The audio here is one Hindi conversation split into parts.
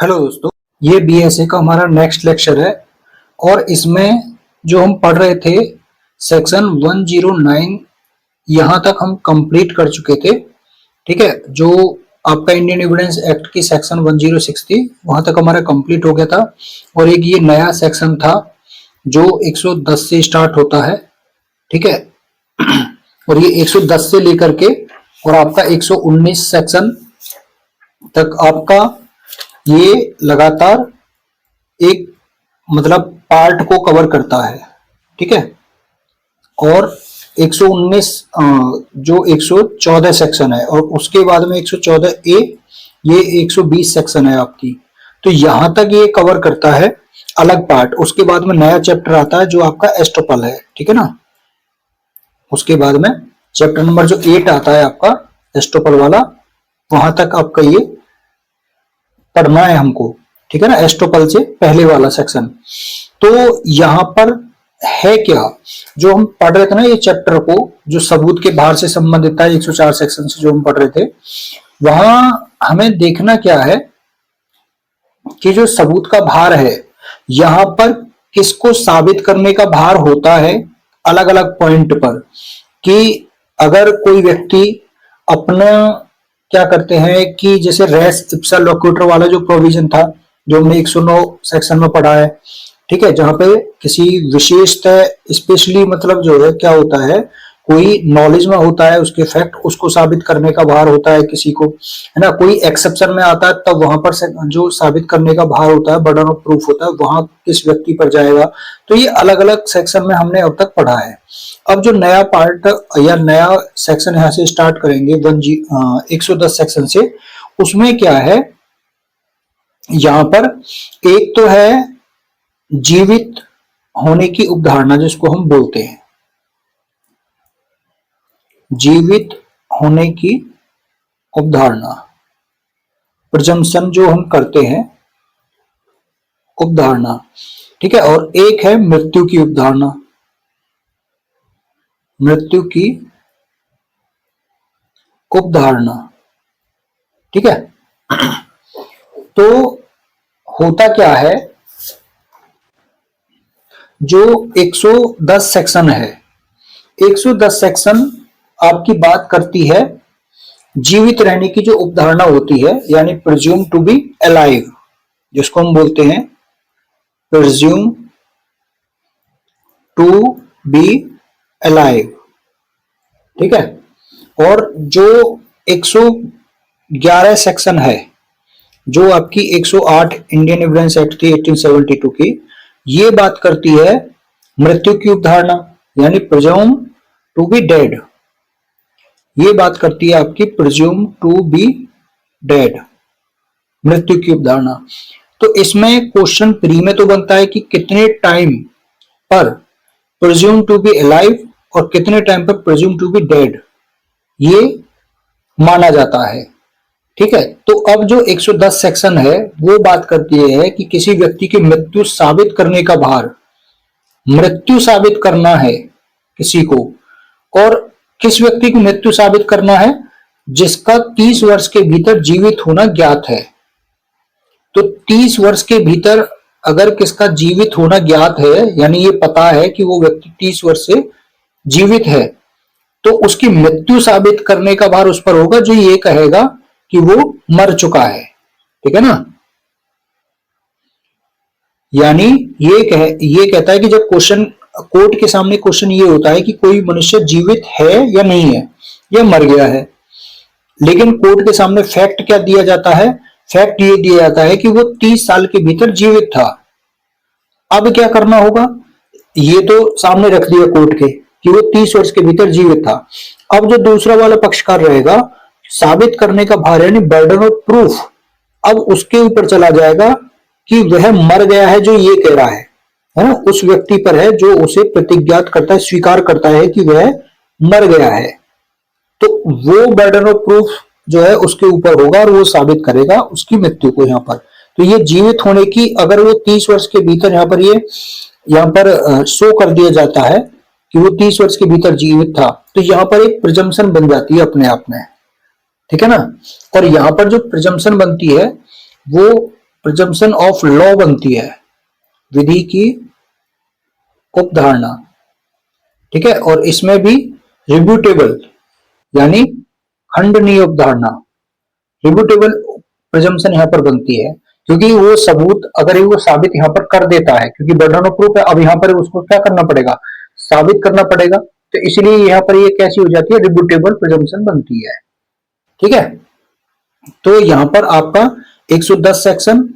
हेलो दोस्तों, ये बीएसए का हमारा नेक्स्ट लेक्चर है और इसमें जो हम पढ़ रहे थे सेक्शन 109 यहाँ तक हम कंप्लीट कर चुके थे। ठीक है, जो आपका इंडियन एविडेंस एक्ट की सेक्शन 106 थी वहां तक हमारा कंप्लीट हो गया था और एक ये नया सेक्शन था जो 110 से स्टार्ट होता है। ठीक है, और ये 110 से लेकर के और आपका 119 सेक्शन तक आपका ये लगातार एक मतलब पार्ट को कवर करता है। ठीक है, और 119 जो 114 सेक्शन है और उसके बाद में 114 ए ये 120 सेक्शन है आपकी, तो यहां तक ये कवर करता है अलग पार्ट। उसके बाद में नया चैप्टर आता है जो आपका एस्टोपल है। ठीक है ना, उसके बाद में चैप्टर नंबर जो 8 आता है आपका एस्टोपल वाला, वहां तक आपका ये पढ़ना है हमको। ठीक है ना, एस्टोपल से पहले वाला सेक्शन। तो यहां पर है क्या जो हम पढ़ रहे थे ना, ये चैप्टर को जो सबूत के भार से संबंधित था 104 सेक्शन से जो हम पढ़ रहे थे, वहां हमें देखना क्या है कि जो सबूत का भार है यहां पर किसको साबित करने का भार होता है अलग अलग पॉइंट पर, कि अगर कोई व्यक्ति अपना क्या करते हैं कि जैसे रेस इप्सा लोक्यूटर वाला जो प्रोविजन था जो हमने 109 सेक्शन में पढ़ा है। ठीक है, जहां पे किसी विशेषतः स्पेशली मतलब जो है क्या होता है, कोई नॉलेज में होता है उसके फैक्ट उसको साबित करने का भार होता है किसी को, है ना। कोई एक्सेप्शन में आता है तब वहां पर जो साबित करने का भार होता है, बर्डन ऑफ प्रूफ होता है, वहां किस व्यक्ति पर जाएगा। तो ये अलग अलग सेक्शन में हमने अब तक पढ़ा है। अब जो नया पार्ट या नया सेक्शन यहाँ से स्टार्ट करेंगे 110 सेक्शन से, उसमें क्या है, यहां पर एक तो है जीवित होने की उपधारणा जिसको हम बोलते हैं, जीवित होने की उपधारणा, प्रजम्पशन जो हम करते हैं उपधारणा। ठीक है, और एक है मृत्यु की उपधारणा, मृत्यु की उपधारणा। ठीक है, तो होता क्या है, जो 110 सेक्शन है, 110 सेक्शन आपकी बात करती है जीवित रहने की जो उपधारणा होती है, यानी प्रिज्यूम टू बी अलाइव, जिसको हम बोलते हैं प्रिज्यूम टू बी अलाइव। ठीक है, और जो 111 सेक्शन है जो आपकी 108 इंडियन एविडेंस एक्ट थी 1872 की, ये बात करती है मृत्यु की उपधारणा, यानी प्रिज्यूम टू बी डेड। ये बात करती है आपकी प्रिज्यूम टू बी डेड, मृत्यु की उपधारणा। तो इसमें क्वेश्चन प्री में तो बनता है कि कितने टाइम पर प्रिज्यूम टू बी अलाइव और कितने टाइम पर प्रिज्यूम टू बी डेड ये माना जाता है। ठीक है, तो अब जो 110 सेक्शन है वो बात करती है कि किसी व्यक्ति की मृत्यु साबित करने का भार, मृत्यु साबित करना है किसी को, और किस व्यक्ति की मृत्यु साबित करना है, जिसका 30 वर्ष के भीतर जीवित होना ज्ञात है। तो 30 वर्ष के भीतर अगर किसका जीवित होना ज्ञात है, यानी ये पता है कि वो व्यक्ति 30 वर्ष से जीवित है, तो उसकी मृत्यु साबित करने का भार उस पर होगा जो ये कहेगा कि वो मर चुका है। ठीक है ना, यानी ये कहता है कि जब क्वेश्चन कोर्ट के सामने क्वेश्चन ये होता है कि कोई मनुष्य जीवित है या नहीं है या मर गया है, लेकिन कोर्ट के सामने फैक्ट क्या दिया जाता है, फैक्ट ये दिया जाता है कि वो 30 साल के भीतर जीवित था। अब क्या करना होगा, ये तो सामने रख दिया कोर्ट के कि वो 30 वर्ष के भीतर जीवित था। अब जो दूसरा वाला पक्षकार रहेगा, साबित करने का भार यानी बर्डन ऑफ प्रूफ, अब उसके ऊपर चला जाएगा कि वह मर गया है जो ये कह रहा है ना, उस व्यक्ति पर है जो उसे प्रतिज्ञात करता है, स्वीकार करता है कि वह मर गया है। तो वो बर्डन ऑफ प्रूफ जो है उसके ऊपर होगा और वो साबित करेगा उसकी मृत्यु को यहाँ पर। तो ये जीवित होने की, अगर वो 30 वर्ष के भीतर यहाँ पर शो कर दिया जाता है कि वो 30 वर्ष के भीतर जीवित था, तो यहाँ पर एक प्रिजम्पशन बन जाती है अपने आप में। ठीक है ना, और यहाँ पर जो प्रिजम्पशन बनती है वो प्रिजम्पशन ऑफ लॉ बनती है, विधि की उपधारणा, ठीक है। और इसमें भी रिब्यूटेबल यानी खंडनीय उपधारणा, रिब्यूटेबल प्रिजम्पशन यहाँ पर बनती है, क्योंकि वो सबूत अगर वो साबित यहाँ पर कर देता है, क्योंकि बर्डन ऑफ प्रूफ है, अब यहाँ पर उसको क्या करना पड़ेगा, साबित करना पड़ेगा, तो इसलिए यहाँ पर ये कैसी हो जाती है, रिब्यूटेबल प्रिजम्पशन बनती है, ठीक है। तो यहाँ पर आपका 110 सेक्शन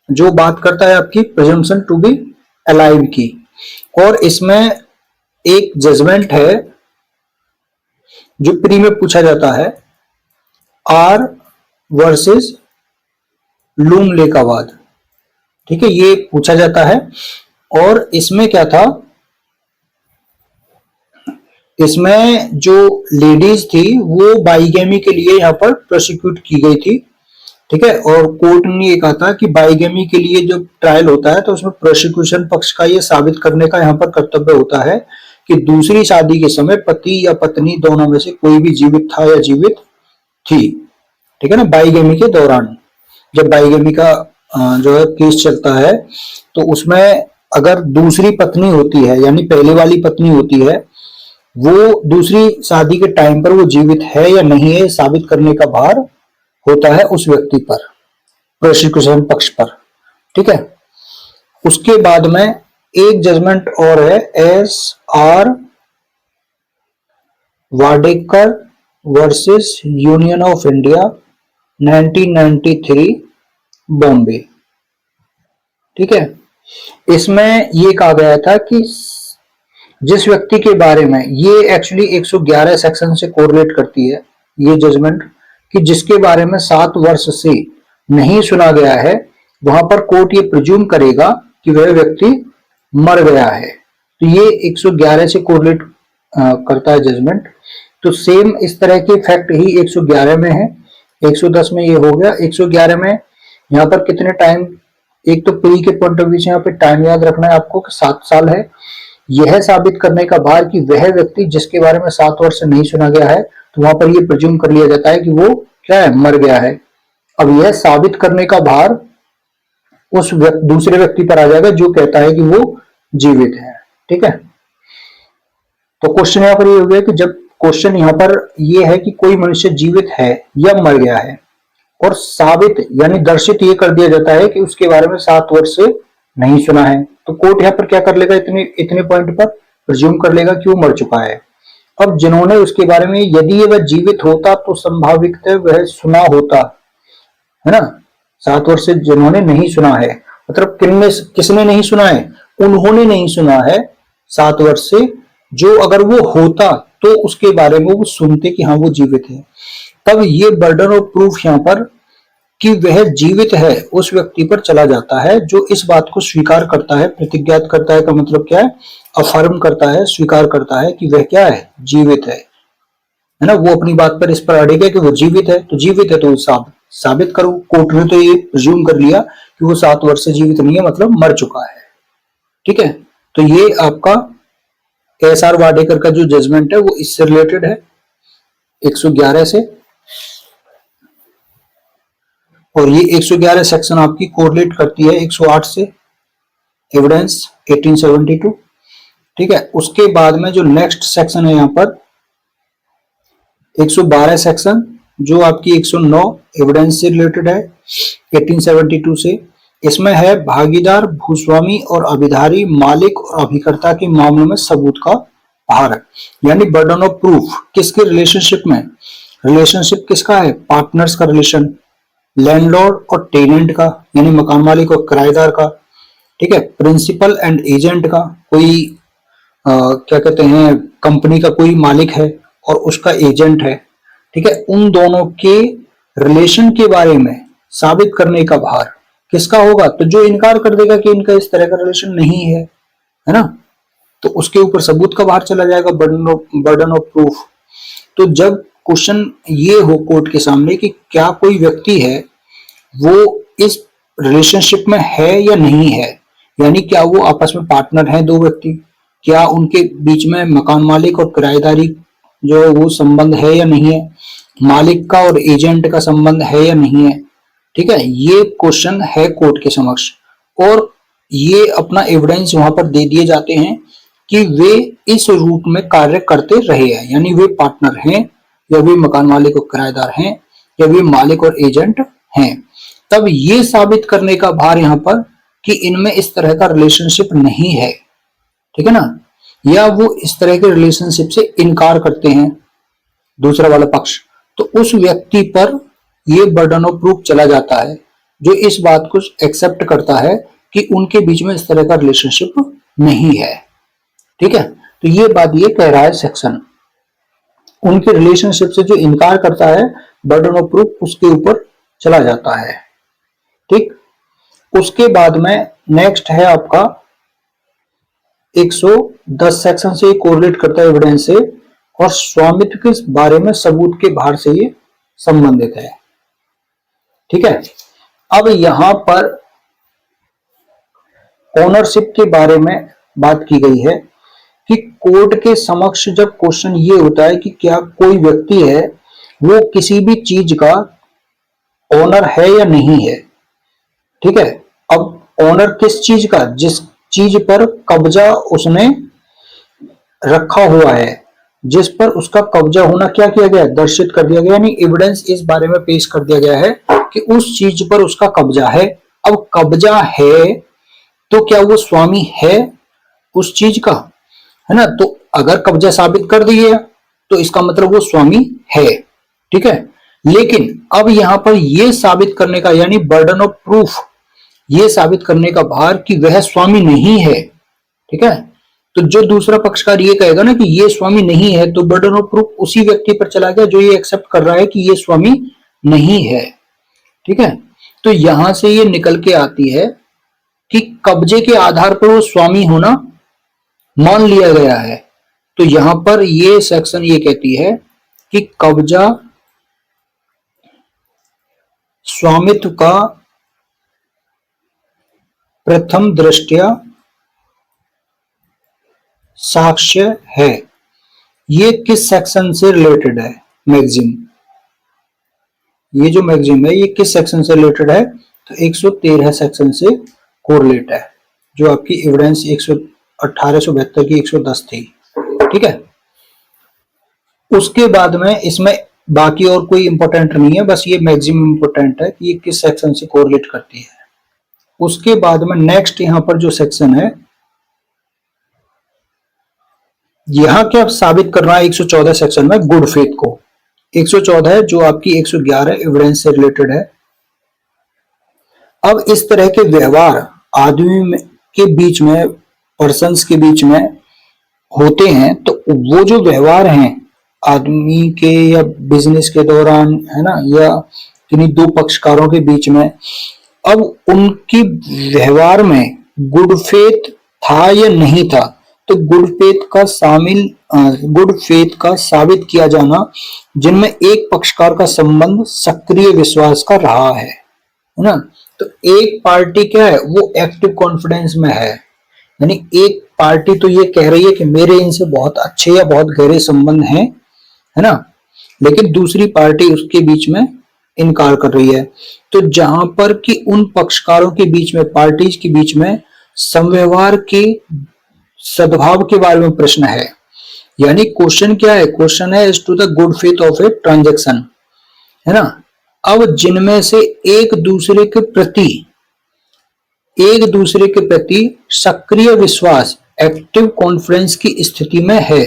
जो बात करता है आपकी प्रिजम्पशन टू बी अलाइव की, और इसमें एक जजमेंट है जो प्री में पूछा जाता है, आर वर्सेस लूमलेकावाद, ठीक है, ये पूछा जाता है। और इसमें क्या था, इसमें जो लेडीज थी वो बाइगेमी के लिए यहाँ पर प्रोसिक्यूट की गई थी, ठीक है। और कोर्ट ने ये कहा था कि बाइगेमी के लिए जो ट्रायल होता है तो उसमें प्रोसिक्यूशन पक्ष का ये साबित करने का यहाँ पर कर्तव्य होता है कि दूसरी शादी के समय पति या पत्नी दोनों में से कोई भी जीवित था या जीवित थी, ठीक है ना। बाइगेमी के दौरान जब बाइगेमी का जो है केस चलता है, तो उसमें अगर दूसरी पत्नी होती है यानी पहले वाली पत्नी होती है, वो दूसरी शादी के टाइम पर वो जीवित है या नहीं है साबित करने का भार होता है उस व्यक्ति पर, प्रोसिक्यूशन पक्ष पर, ठीक है। उसके बाद में एक जजमेंट और है, S R Wadekar versus union of India 1993 Bombay, ठीक है। इसमें ये कहा गया था कि जिस व्यक्ति के बारे में, ये एक्चुअली 111 सेक्शन से कोरिलेट करती है ये जजमेंट, कि जिसके बारे में 7 वर्ष से नहीं सुना गया है, वहां पर कोर्ट ये प्रिज्यूम करेगा कि वह व्यक्ति मर गया है। तो ये 111 से कोरिलेट करता है जजमेंट। तो सेम इस तरह के फैक्ट ही 111 में है, 110 में ये हो गया, 111 में यहाँ पर कितने टाइम, एक तो प्री के पॉइंट ऑफ व्यू से यहाँ पे टाइम याद रखना है आपको कि 7 साल है। यह साबित करने का भार कि वह व्यक्ति जिसके बारे में 7 वर्ष से नहीं सुना गया है, तो वहां पर यह प्रिज्यूम कर लिया जाता है कि वो क्या है, मर गया है। अब यह साबित करने का भार उस दूसरे व्यक्ति पर आ जाएगा जो कहता है कि वो जीवित है, ठीक है। तो क्वेश्चन यहाँ पर ये हो गया कि जब क्वेश्चन यहाँ पर ये है कि कोई मनुष्य जीवित है या मर गया है, और साबित यानी दर्शित ये कर दिया जाता है कि उसके बारे में 7 वर्ष से नहीं सुना है, तो कोर्ट यहाँ पर क्या कर लेगा, इतने पॉइंट पर प्रिज्यूम कर लेगा कि वो मर चुका है। अब जिन्होंने उसके बारे में, यदि वह जीवित होता तो संभावित वह सुना होता, है ना। 7 वर्ष से जिन्होंने नहीं सुना है, मतलब किसने नहीं सुना है, उन्होंने नहीं सुना है 7 वर्ष से, जो अगर वो होता तो उसके बारे में वो सुनते कि हाँ वो जीवित है। तब ये बर्डन ऑफ प्रूफ यहाँ पर कि वह जीवित है उस व्यक्ति पर चला जाता है जो इस बात को स्वीकार करता है, प्रतिज्ञात करता है, का मतलब क्या है, अफर्म करता है, स्वीकार करता है कि वह क्या है, जीवित है ना। वो अपनी बात पर इस पर अड़ेग है कि वो जीवित है, तो जीवित है तो साबित करो। कोर्ट ने तो ये प्रिज्यूम कर लिया कि वो 7 वर्ष से जीवित नहीं है, मतलब मर चुका है, ठीक है। तो ये आपका एस आर वाडेकर का जो जजमेंट है वो इससे रिलेटेड है, 111 से। और ये 111 सेक्शन आपकी कोरिलेट करती है 108 से, एविडेंस 1872, ठीक है। उसके बाद में जो नेक्स्ट सेक्शन है यहाँ पर 112 सेक्शन, जो आपकी 109 एविडेंस से रिलेटेड है 1872 से। इसमें है भागीदार, भूस्वामी और अभिधारी, मालिक और अभिकर्ता के मामलों में सबूत का भार, यानी बर्डन ऑफ प्रूफ किसके रिलेशनशिप में, रिलेशनशिप किसका है, पार्टनर्स का रिलेशन, लैंडलॉर्ड और टेनेंट का यानी मकान मालिक और किराएदार का, ठीक है। प्रिंसिपल एंड एजेंट का, कोई क्या कहते हैं, कंपनी का कोई मालिक है और उसका एजेंट है, ठीक है। उन दोनों के रिलेशन के बारे में साबित करने का भार किसका होगा, तो जो इनकार कर देगा कि इनका इस तरह का रिलेशन नहीं है ना, तो उसके ऊपर सबूत का भार चला जाएगा, बर्डन ऑफ प्रूफ। तो जब क्वेश्चन ये हो कोर्ट के सामने कि क्या कोई व्यक्ति है वो इस रिलेशनशिप में है या नहीं है, यानी क्या वो आपस में पार्टनर हैं दो व्यक्ति, क्या उनके बीच में मकान मालिक और किराएदारी जो वो संबंध है या नहीं है, मालिक का और एजेंट का संबंध है या नहीं है, ठीक है, ये क्वेश्चन है कोर्ट के समक्ष और ये अपना एविडेंस वहां पर दे दिए जाते हैं कि वे इस रूप में कार्य करते रहे हैं, यानी वे पार्टनर हैं या वे मकान मालिक और किराएदार हैं या वे मालिक और एजेंट हैं। तब ये साबित करने का भार यहाँ पर कि इनमें इस तरह का रिलेशनशिप नहीं है, ठीक है ना, या वो इस तरह के रिलेशनशिप से इनकार करते हैं दूसरा वाला पक्ष, तो उस व्यक्ति पर ये बर्डन ऑफ प्रूफ चला जाता है जो इस बात को एक्सेप्ट करता है कि उनके बीच में इस तरह का रिलेशनशिप नहीं है। ठीक है, तो ये बात ये कह रहा है सेक्शन, उनके रिलेशनशिप से जो इनकार करता है बर्डन ऑफ प्रूफ उसके ऊपर चला जाता है। ठीक, उसके बाद में नेक्स्ट है आपका 110 सेक्शन से कोरिलेट करता है एविडेंस से और स्वामित्व के बारे में सबूत के भार से ये संबंधित है। ठीक है, अब यहां पर ओनरशिप के बारे में बात की गई है कि कोर्ट के समक्ष जब क्वेश्चन ये होता है कि क्या कोई व्यक्ति है वो किसी भी चीज का ओनर है या नहीं है। ठीक है, अब ओनर किस चीज का, जिस चीज पर कब्जा उसने रखा हुआ है, जिस पर उसका कब्जा होना क्या किया गया, दर्शित कर दिया गया, यानी एविडेंस इस बारे में पेश कर दिया गया है कि उस चीज पर उसका कब्जा है। अब कब्जा है तो क्या वो स्वामी है उस चीज का, है ना, तो अगर कब्जा साबित कर दिया तो इसका मतलब वो स्वामी है। ठीक है, लेकिन अब यहां पर ये साबित करने का, यानी बर्डन ऑफ प्रूफ, ये साबित करने का भार कि वह स्वामी नहीं है। ठीक है, तो जो दूसरा पक्षकार ये कहेगा ना कि ये स्वामी नहीं है, तो बर्डन ऑफ प्रूफ उसी व्यक्ति पर चला गया जो ये एक्सेप्ट कर रहा है कि ये स्वामी नहीं है। ठीक है, तो यहां से ये निकल के आती है कि कब्जे के आधार पर वो स्वामी होना मान लिया गया है। तो यहां पर ये सेक्शन ये कहती है कि कब्जा स्वामित्व का प्रथम दृष्टया साक्ष्य है। ये किस सेक्शन से रिलेटेड है, मैगजीम, ये जो मैगजीम है ये किस सेक्शन से रिलेटेड है, तो 113 सेक्शन से कोरिलेट है, जो आपकी एविडेंस 1872 की 110 थी। ठीक है, उसके बाद में इसमें बाकी और कोई इंपॉर्टेंट नहीं है, बस ये मैक्सिमम इंपॉर्टेंट है कि ये किस सेक्शन से कोरिलेट करती है। उसके बाद में नेक्स्ट यहां पर जो सेक्शन है, यहां क्या साबित करना है 114 सेक्शन में, गुड फेथ को। 114 है जो आपकी 111 एविडेंस से रिलेटेड है। अब इस तरह के व्यवहार आदमी के बीच में, पर्सन्स के बीच में होते हैं, तो वो जो व्यवहार हैं आदमी के या बिजनेस के दौरान, है ना, या किन्हीं दो पक्षकारों के बीच में, अब उनकी व्यवहार में गुड फेथ था या नहीं था, तो गुड फेथ का साबित किया जाना जिनमें एक पक्षकार का संबंध सक्रिय विश्वास का रहा है ना, तो एक पार्टी क्या है, वो एक्टिव कॉन्फिडेंस में है, यानी एक पार्टी तो ये कह रही है कि मेरे इनसे बहुत अच्छे या बहुत गहरे संबंध हैं, है ना, लेकिन दूसरी पार्टी उसके बीच में इनकार कर रही है। तो जहां पर कि उन पक्षकारों के बीच में, पार्टीज के बीच में समव्यवहार के सद्भाव के बारे में प्रश्न है, यानी क्वेश्चन क्या है, क्वेश्चन है as to the good faith of a transaction, है ना। अब जिनमें से एक दूसरे के प्रति सक्रिय विश्वास, एक्टिव कॉन्फिडेंस की स्थिति में है,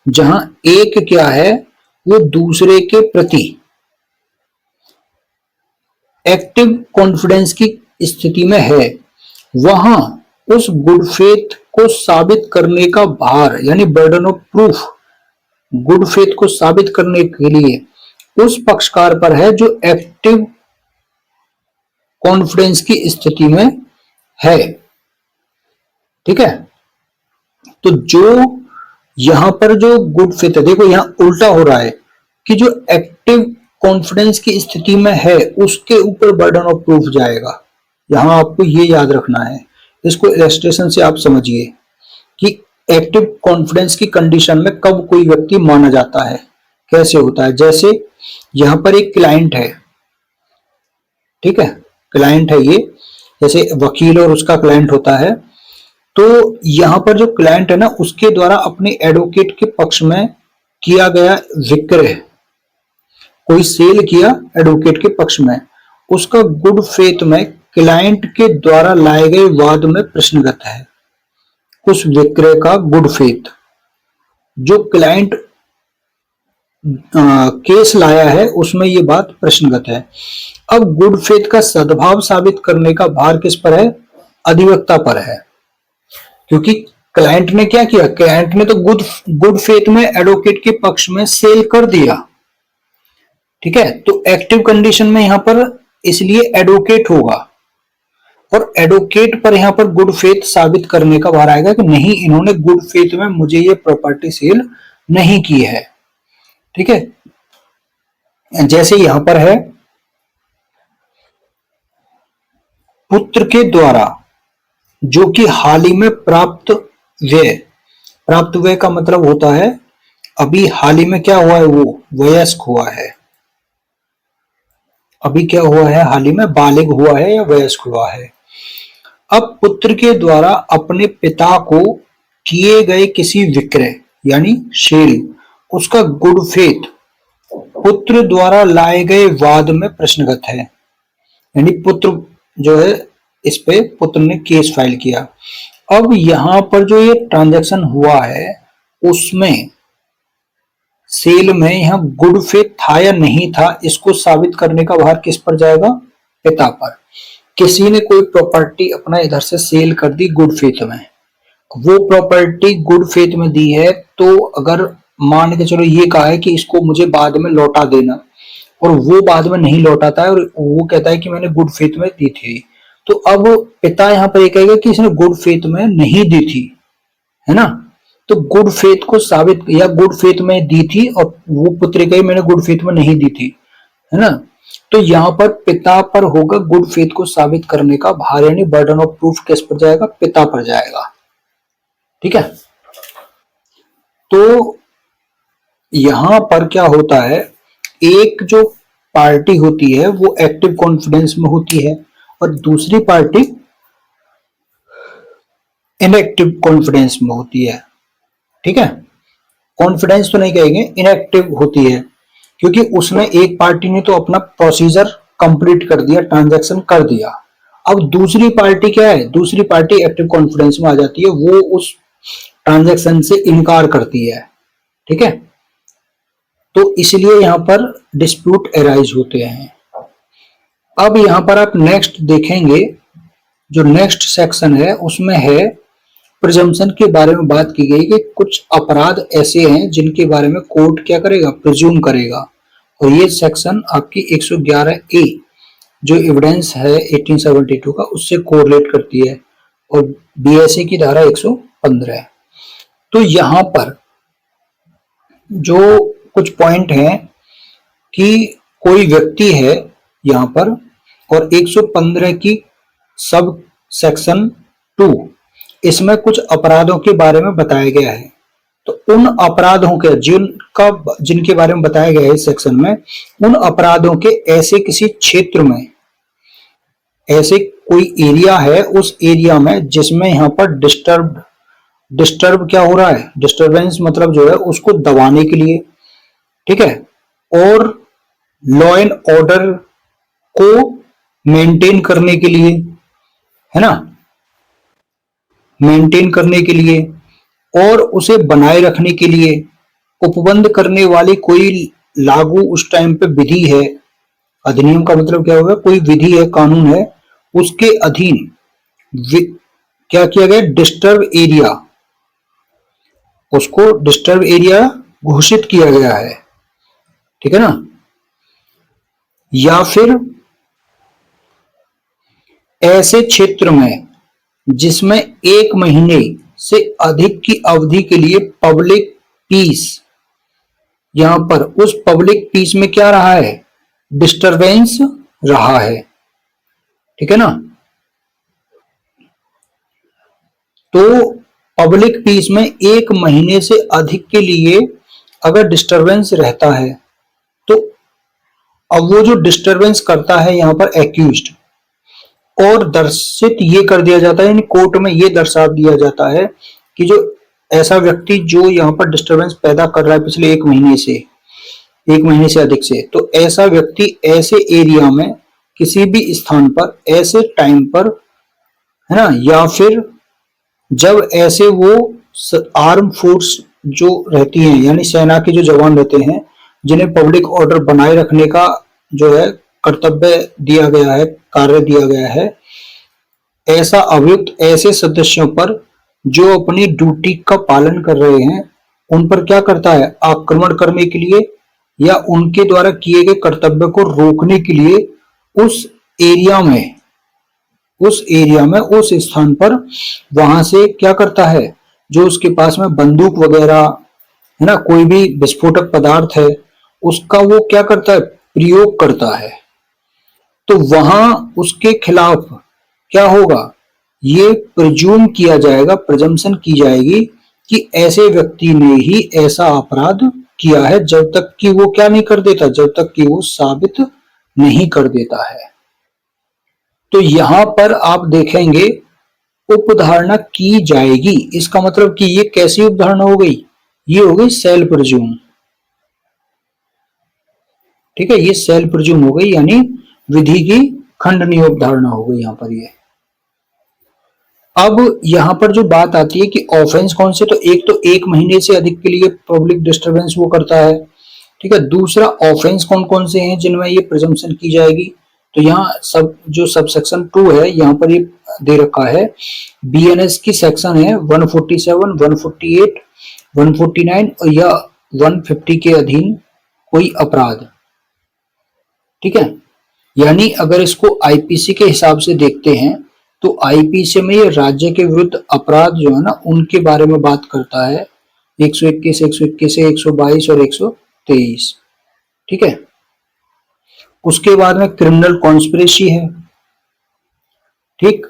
जहां एक क्या है, वो दूसरे के प्रति एक्टिव कॉन्फिडेंस की स्थिति में है, वहां उस गुड फेथ को साबित करने का भार, यानी burden of proof, good faith को साबित करने के लिए उस पक्षकार पर है जो एक्टिव कॉन्फिडेंस की स्थिति में है। ठीक है, तो जो यहां पर जो गुड फेथ है, देखो यहां उल्टा हो रहा है कि जो एक्टिव कॉन्फिडेंस की स्थिति में है उसके ऊपर बर्डन ऑफ प्रूफ जाएगा। यहां आपको ये याद रखना है, इसको इलस्ट्रेशन से आप समझिए कि एक्टिव कॉन्फिडेंस की कंडीशन में कब कोई व्यक्ति माना जाता है, कैसे होता है। जैसे यहां पर एक क्लाइंट है, ठीक है, क्लाइंट है ये, जैसे वकील और उसका क्लाइंट होता है। तो यहां पर जो क्लाइंट है ना, उसके द्वारा अपने एडवोकेट के पक्ष में किया गया विक्रय, कोई सेल किया एडवोकेट के पक्ष में, उसका गुड फेथ में क्लाइंट के द्वारा लाए गए वाद में प्रश्नगत है। उस विक्रय का गुड फेथ, जो क्लाइंट केस लाया है उसमें ये बात प्रश्नगत है। अब गुड फेथ का सद्भाव साबित करने का भार किस पर है? अधिवक्ता पर है, क्योंकि क्लाइंट ने क्या किया, क्लाइंट ने तो गुड फेथ में एडवोकेट के पक्ष में सेल कर दिया, ठीक है। तो एक्टिव कंडीशन में यहां पर इसलिए एडवोकेट होगा, और एडवोकेट पर यहां पर गुड फेथ साबित करने का भार आएगा कि नहीं, इन्होंने गुड फेथ में मुझे ये प्रॉपर्टी सेल नहीं की है, ठीक है। जैसे यहां पर है, पुत्र के द्वारा, जो कि हाल ही में प्राप्त व्यय, प्राप्त व्यय का मतलब होता है अभी हाल ही में क्या हुआ है, वो वयस्क हुआ है, अभी क्या हुआ है, हाल ही में बालिग हुआ है या वयस्क हुआ है। अब पुत्र के द्वारा अपने पिता को किए गए किसी विक्रय यानी सेल, उसका गुड फेथ पुत्र द्वारा लाए गए वाद में प्रश्नगत है, यानी पुत्र जो है, इस पे पुत्र ने केस फाइल किया। अब यहां पर जो ये ट्रांजैक्शन हुआ है उसमें सेल में यहां गुड फेथ था या नहीं था, इसको साबित करने का भार किस पर जाएगा? पिता पर। किसी ने कोई प्रॉपर्टी अपना इधर से सेल कर दी गुड फेथ में, वो प्रॉपर्टी गुड फेथ में दी है, तो अगर मान के चलो ये कहा है कि इसको मुझे बाद में लौटा देना, और वो बाद में नहीं लौटाता है और वो कहता है कि मैंने गुड फेथ में दी थी, तो अब पिता यहां पर ये कहेगा कि इसने गुड फेथ में नहीं दी थी, है ना। तो गुड फेथ को साबित, या गुड फेथ में दी थी और वो पुत्र कहे मैंने गुड फेथ में नहीं दी थी, है ना। तो यहां पर पिता पर होगा गुड फेथ को साबित करने का भार, यानी बर्डन ऑफ प्रूफ किस पर जाएगा? पिता पर जाएगा, ठीक है। तो यहां पर क्या होता है, एक जो पार्टी होती है वो एक्टिव कॉन्फिडेंस में होती है और दूसरी पार्टी इनएक्टिव कॉन्फिडेंस में होती है, ठीक है। कॉन्फिडेंस तो नहीं कहेंगे, इनएक्टिव होती है, क्योंकि उसने, एक पार्टी ने तो अपना प्रोसीजर कंप्लीट कर दिया, ट्रांजैक्शन कर दिया। अब दूसरी पार्टी क्या है? दूसरी पार्टी एक्टिव कॉन्फिडेंस में आ जाती है, वो उस ट्रांजैक्शन से इनकार करती है, ठीक है। तो इसलिए यहां पर डिस्प्यूट अराइज होते हैं। अब यहां पर आप नेक्स्ट देखेंगे, जो नेक्स्ट सेक्शन है उसमें है प्रिजम्पशन के बारे में बात की गई कि कुछ अपराध ऐसे हैं जिनके बारे में कोर्ट क्या करेगा? प्रिज्यूम करेगा, और ये सेक्शन आपकी 111 ए जो एविडेंस है 1872 का, उससे कोरिलेट करती है, और बीएसए की धारा 115 है। तो यहां पर जो कुछ पॉइंट हैं कि कोई व्यक्ति है यहां पर, और 115 की सब सेक्शन 2, इसमें कुछ अपराधों के बारे में बताया गया है। तो उन अपराधों के जिनके बारे में बताया गया है इस सेक्शन में, उन अपराधों के ऐसे किसी क्षेत्र में, ऐसे कोई एरिया है, उस एरिया में जिसमें यहाँ पर डिस्टर्ब क्या हो रहा है? डिस्टरबेंस मतलब जो है उसको दबाने के लिए, ठीक है, और लॉ एंड ऑर्डर को मेंटेन करने के लिए, है ना, मेंटेन करने के लिए और उसे बनाए रखने के लिए उपबंध करने वाली कोई लागू उस टाइम पे विधि है। अधिनियम का मतलब क्या होगा? कोई विधि है, कानून है, उसके अधीन क्या किया गया? डिस्टर्ब एरिया, उसको डिस्टर्ब एरिया घोषित किया गया है, ठीक है ना। या फिर ऐसे क्षेत्र में जिसमें 1 महीने से अधिक की अवधि के लिए पब्लिक पीस, यहां पर उस पब्लिक पीस में क्या रहा है? डिस्टरबेंस रहा है, ठीक है ना। तो पब्लिक पीस में 1 महीने से अधिक के लिए अगर डिस्टरबेंस रहता है तो अब वो जो डिस्टरबेंस करता है यहाँ पर एक्यूज्ड, और दर्शित ये कर दिया जाता है, यानी कोर्ट में ये दर्शा दिया जाता है कि जो ऐसा व्यक्ति जो यहाँ पर डिस्टरबेंस पैदा कर रहा है पिछले 1 महीने से, 1 महीने से अधिक से, तो ऐसा व्यक्ति ऐसे एरिया में किसी भी स्थान पर ऐसे टाइम पर, है ना, या फिर जब ऐसे वो आर्म फोर्स जो रहती हैं, यानी सेना के जो जवान रहते हैं जिन्हें पब्लिक ऑर्डर बनाए रखने का जो है कर्तव्य दिया गया है, कार्य दिया गया है, ऐसा अभियुक्त ऐसे सदस्यों पर जो अपनी ड्यूटी का पालन कर रहे हैं उन पर क्या करता है, आक्रमण करने के लिए या उनके द्वारा किए गए कर्तव्य को रोकने के लिए उस एरिया में, उस स्थान पर वहां से क्या करता है, जो उसके पास में बंदूक वगैरह है ना, कोई भी विस्फोटक पदार्थ है, उसका वो क्या करता है, प्रयोग करता है। तो वहां उसके खिलाफ क्या होगा, ये प्रिज्यूम किया जाएगा, प्रिजम्पशन की जाएगी कि ऐसे व्यक्ति ने ही ऐसा अपराध किया है, जब तक कि वो क्या नहीं कर देता, जब तक कि वो साबित नहीं कर देता है। तो यहां पर आप देखेंगे उपधारणा की जाएगी, इसका मतलब कि ये कैसी उपधारणा हो गई, ये हो गई सेल्फ प्रिज्यूम। ठीक है, ये सेल्फ प्रिज्यूम हो गई, यानी विधि की खंडनीय उपधारणा हो गई यहां पर ये। अब यहां पर जो बात आती है कि ऑफेंस कौन से, तो एक तो 1 महीने से अधिक के लिए पब्लिक डिस्टरबेंस वो करता है। ठीक है, दूसरा ऑफेंस कौन कौन से हैं जिनमें ये प्रिजम्पशन की जाएगी, तो यहाँ सब जो सब सेक्शन 2 है यहाँ पर ये दे रखा है, बीएनएस की सेक्शन है 147, 148, 149 और या 150 के अधीन कोई अपराध। ठीक है, यानी अगर इसको आईपीसी के हिसाब से देखते हैं तो आईपीसी में ये राज्य के विरुद्ध अपराध जो है ना उनके बारे में बात करता है, 121, 121, 122 और 123। ठीक है, उसके बाद में क्रिमिनल कॉन्स्पिरेसी है, ठीक,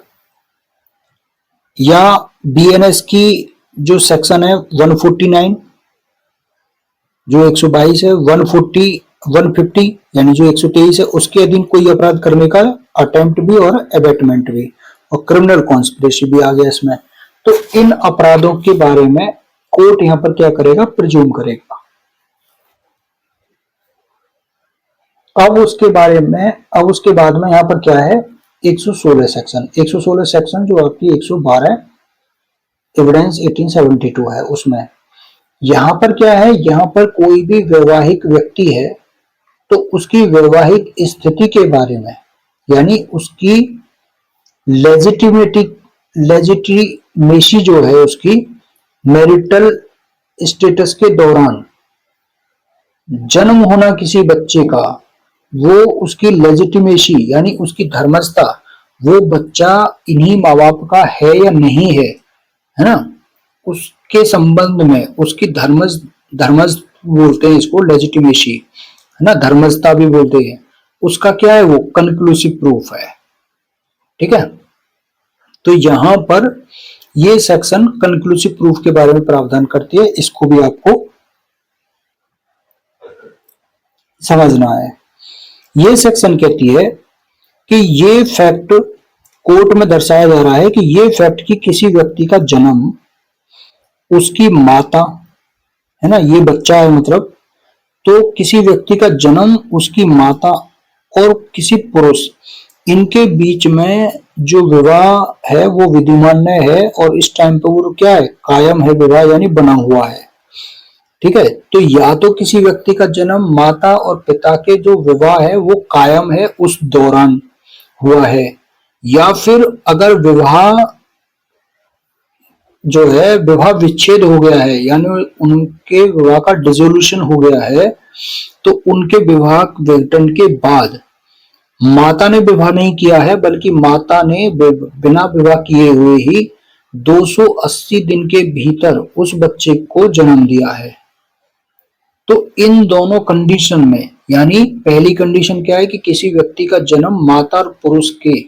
या बीएनएस की जो सेक्शन है 149 जो 122 है, 140, 150 यानी जो 123 है उसके अधीन कोई अपराध करने का अटेम्प्ट भी और एबेटमेंट भी, और क्रिमिनल कॉन्स्पिरेसी भी आ गया इसमें। तो इन अपराधों के बारे में कोर्ट यहां पर क्या करेगा, प्रिज्यूम करेगा। अब उसके बाद में यहां पर क्या है, 116 सेक्शन, 116 सेक्शन जो आपकी 112 एविडेंस 1872 है, उसमें यहां पर क्या है, यहां पर कोई भी वैवाहिक व्यक्ति है तो उसकी वैवाहिक स्थिति के बारे में, यानी उसकी लेजिटिमेसी जो है उसकी मैरिटल स्टेटस के दौरान जन्म होना किसी बच्चे का, वो उसकी लेजिटिमेसी यानी उसकी धर्मस्थता, वो बच्चा इन्हीं माँ बाप का है या नहीं है ना, उसके संबंध में उसकी धर्मस्थ बोलते हैं इसको, लेजिटिमेसी है ना, धर्मस्थता भी बोलते हैं, उसका क्या है, वो कंक्लूसिव प्रूफ है। ठीक है, तो यहां पर ये सेक्शन कंक्लूसिव प्रूफ के बारे में प्रावधान करती है, इसको भी आपको समझना है। ये सेक्शन कहती है कि ये फैक्ट कोर्ट में दर्शाया जा रहा है कि ये फैक्ट कि किसी व्यक्ति का जन्म, उसकी माता है ना, ये बच्चा है मतलब, तो किसी व्यक्ति का जन्म, उसकी माता और किसी पुरुष, इनके बीच में जो विवाह है वो विधिमान्य है और इस टाइम पे वो क्या है, कायम है विवाह, यानी बना हुआ है। ठीक है, तो या तो किसी व्यक्ति का जन्म, माता और पिता के जो विवाह है वो कायम है उस दौरान हुआ है, या फिर अगर विवाह जो है विवाह विच्छेद हो गया है, यानी उनके विवाह का डिसोल्यूशन हो गया है, तो उनके विवाह विघटन के बाद माता ने विवाह नहीं किया है, बल्कि माता ने बिना विवाह किए हुए ही 280 दिन के भीतर उस बच्चे को जन्म दिया है। तो इन दोनों कंडीशन में, यानी पहली कंडीशन क्या है कि किसी व्यक्ति का जन्म माता और पुरुष के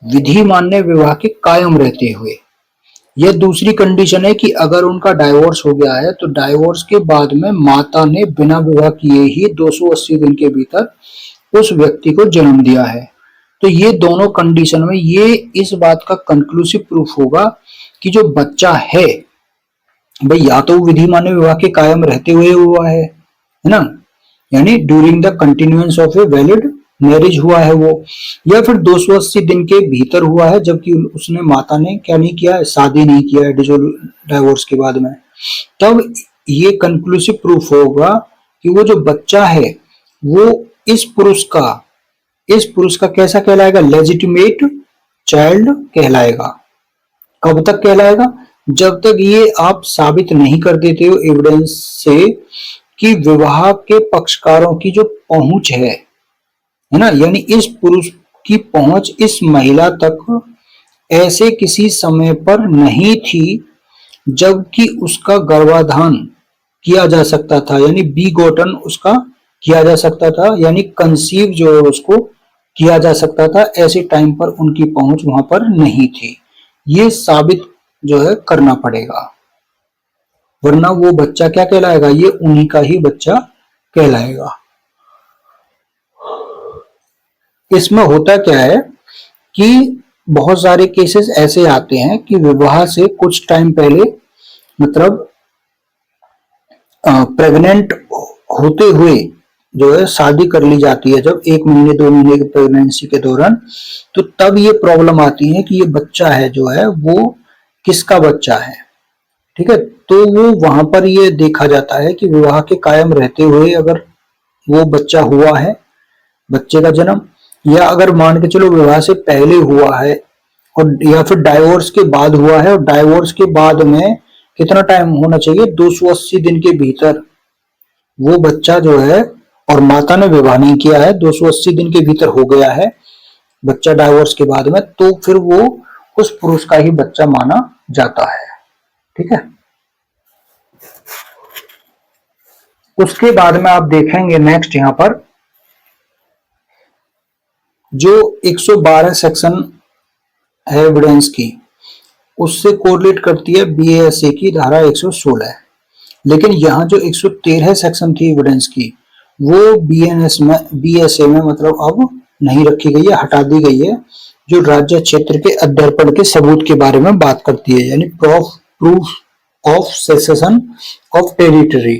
विधि मान्य विवाह के कायम रहते हुए, यह दूसरी कंडीशन है कि अगर उनका डाइवोर्स हो गया है तो डाइवोर्स के बाद में माता ने बिना विवाह किए ही 280 दिन के भीतर उस व्यक्ति को जन्म दिया है। तो ये दोनों कंडीशन में ये इस बात का कंक्लूसिव प्रूफ होगा कि जो बच्चा है भाई या तो विधि मान्य विवाह के कायम रहते हुए हुआ है ना, यानी during the continuance of a valid marriage हुआ है वो, या फिर 280 दिन के भीतर हुआ है जबकि उसने माता ने क्या नहीं किया है, शादी नहीं किया है डाइवोर्स के बाद में। तब ये कंक्लूसिव प्रूफ होगा कि वो जो बच्चा है वो इस पुरुष का कैसा कहलाएगा, लेजिटिमेट चाइल्ड कहलाएगा। कब तक कहलाएगा, जब तक ये आप साबित नहीं कर देते हो एविडेंस से कि विवाह के पक्षकारों की जो पहुंच है ना, यानी इस पुरुष की पहुंच इस महिला तक ऐसे किसी समय पर नहीं थी जबकि उसका गर्भाधान किया जा सकता था, यानी बी गोटन उसका किया जा सकता था, यानी कंसीव जो है उसको किया जा सकता था, ऐसे टाइम पर उनकी पहुंच वहां पर नहीं थी। ये साबित जो है करना पड़ेगा, वरना वो बच्चा क्या कहलाएगा, ये उन्हीं का ही बच्चा कहलाएगा। इसमें होता क्या है कि बहुत सारे केसेस ऐसे आते हैं कि विवाह से कुछ टाइम पहले मतलब प्रेग्नेंट होते हुए जो है शादी कर ली जाती है, जब 1 महीने 2 महीने की प्रेगनेंसी के दौरान, तो तब ये प्रॉब्लम आती है कि ये बच्चा है जो है वो किसका बच्चा है। ठीक है, तो वो वहां पर ये देखा जाता है कि विवाह के कायम रहते हुए अगर वो बच्चा हुआ है, बच्चे का जन्म, या अगर मान के चलो विवाह से पहले हुआ है और या फिर डाइवोर्स के बाद हुआ है, और डाइवोर्स के बाद में कितना टाइम होना चाहिए, 280 दिन के भीतर वो बच्चा जो है, और माता ने विवाह नहीं किया है, 280 दिन के भीतर हो गया है बच्चा डाइवोर्स के बाद में, तो फिर वो उस पुरुष का ही बच्चा माना जाता है। ठीक है, उसके बाद में आप देखेंगे नेक्स्ट यहां पर जो 112 सेक्शन है एविडेंस की, उससे कोरिलेट करती है बीएसए की धारा 116। लेकिन यहाँ जो 113 सेक्शन थी एविडेंस की वो बीएसए में मतलब अब नहीं रखी गई है, हटा दी गई है, जो राज्य क्षेत्र के अध्यर्पण के सबूत के बारे में बात करती है, यानी proof of cessation of territory.